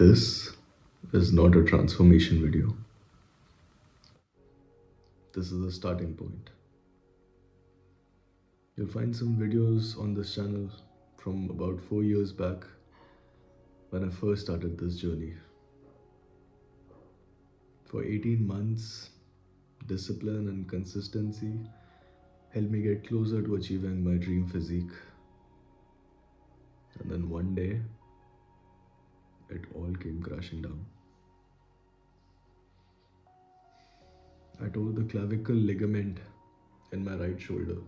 This is not a transformation video. This is a starting point. You'll find some videos on this channel from about 4 years back when I first started this journey. For 18 months, discipline and consistency helped me get closer to achieving my dream physique. And then one day, it all came crashing down. I tore the clavicle ligament in my right shoulder,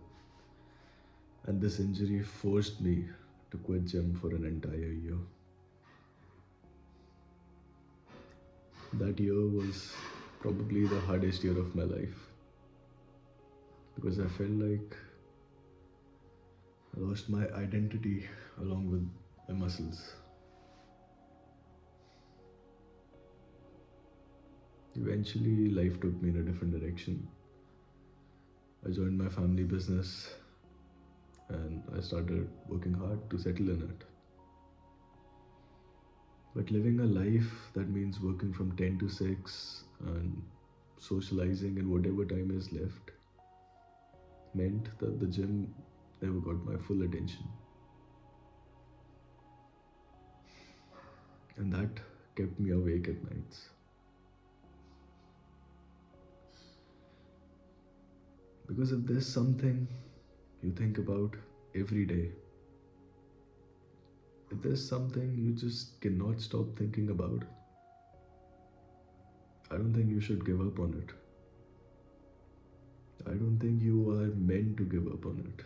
and this injury forced me to quit gym for an entire year. That year was probably the hardest year of my life because I felt like I lost my identity along with my muscles. Eventually, life took me in a different direction. I joined my family business and I started working hard to settle in it. But living a life that means working from 10 to 6 and socializing in whatever time is left meant that the gym never got my full attention. And that kept me awake at nights. Because if there's something you think about every day, if there's something you just cannot stop thinking about, I don't think you should give up on it. I don't think you are meant to give up on it.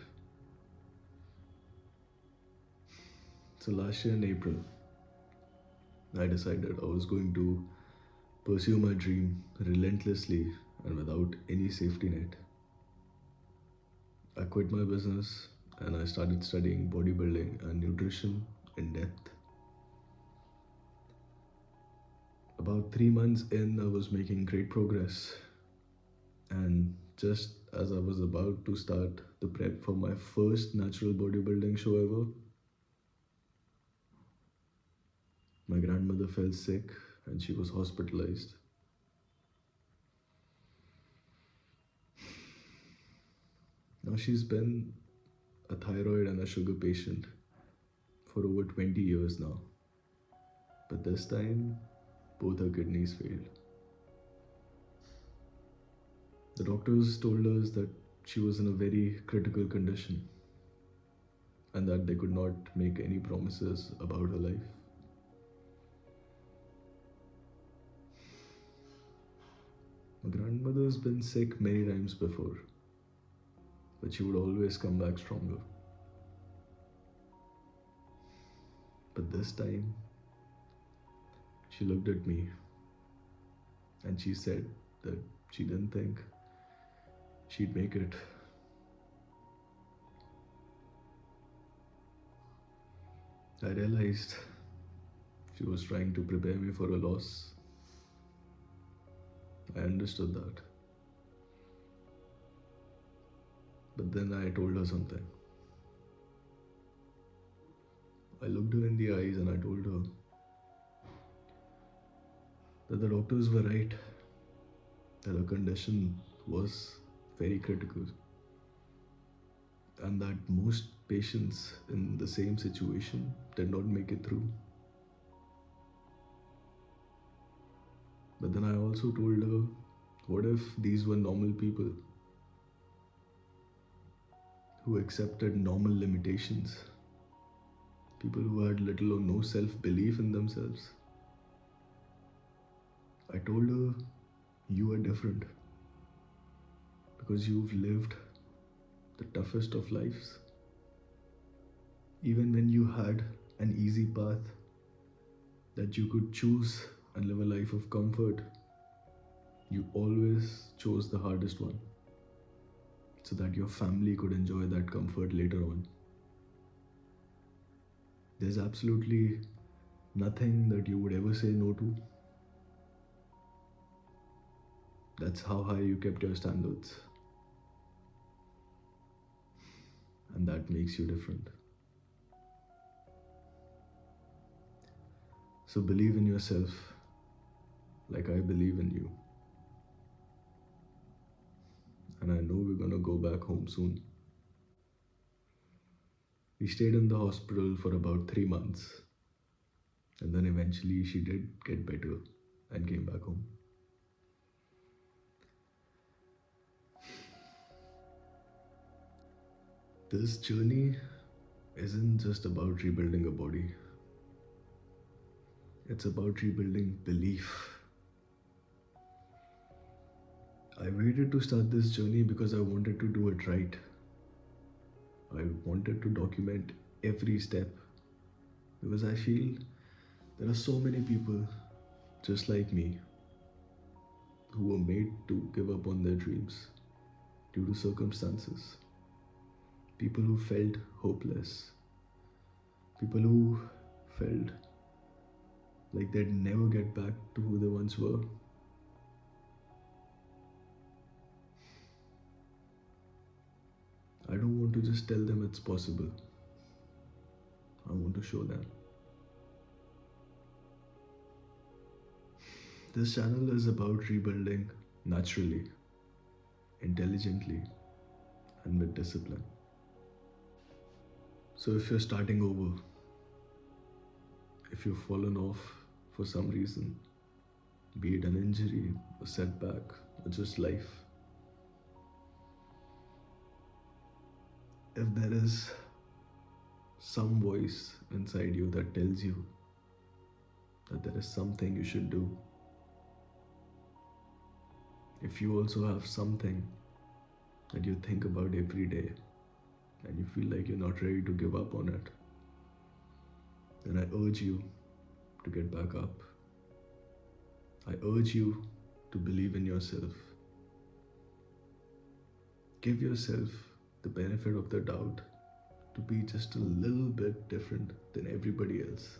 So last year in April, I decided I was going to pursue my dream relentlessly and without any safety net. I quit my business and I started studying bodybuilding and nutrition in depth. About 3 months in, I was making great progress, and just as I was about to start the prep for my first natural bodybuilding show ever, my grandmother fell sick and she was hospitalized. Now she's been a thyroid and a sugar patient for over 20 years now. But this time, both her kidneys failed. The doctors told us that she was in a very critical condition and that they could not make any promises about her life. My grandmother's been sick many times before, but she would always come back stronger. But this time, she looked at me and she said that she didn't think she'd make it. I realized she was trying to prepare me for a loss. I understood that. But then I told her something. I looked her in the eyes and I told her that the doctors were right, that her condition was very critical, and that most patients in the same situation did not make it through. But then I also told her, what if these were normal people who accepted normal limitations? People who had little or no self-belief in themselves. I told her, you are different because you've lived the toughest of lives. Even when you had an easy path that you could choose and live a life of comfort, you always chose the hardest one so that your family could enjoy that comfort later on. There's absolutely nothing that you would ever say no to. That's how high you kept your standards. And that makes you different. So believe in yourself like I believe in you. And I know we're gonna go back home soon. We stayed in the hospital for about 3 months, and then eventually she did get better and came back home. This journey isn't just about rebuilding a body, it's about rebuilding belief. I waited to start this journey because I wanted to do it right. I wanted to document every step because I feel there are so many people just like me who were made to give up on their dreams due to circumstances. People who felt hopeless, people who felt like they'd never get back to who they once were. I don't want to just tell them it's possible, I want to show them. This channel is about rebuilding naturally, intelligently, and with discipline. So if you're starting over, if you've fallen off for some reason, be it an injury, a setback, or just life, if there is some voice inside you that tells you that there is something you should do, if you also have something that you think about every day and you feel like you're not ready to give up on it, then I urge you to get back up. I urge you to believe in yourself. Give yourself the benefit of the doubt to be just a little bit different than everybody else.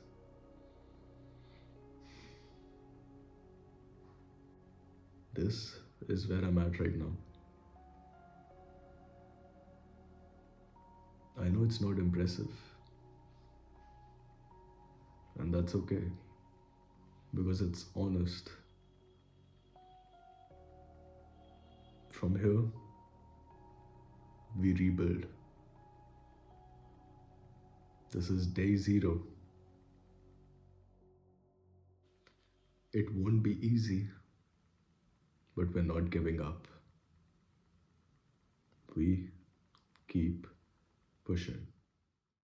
This is where I'm at right now. I know it's not impressive, and that's okay because it's honest. From here, we rebuild. This is day zero. It won't be easy, but we're not giving up. We keep pushing.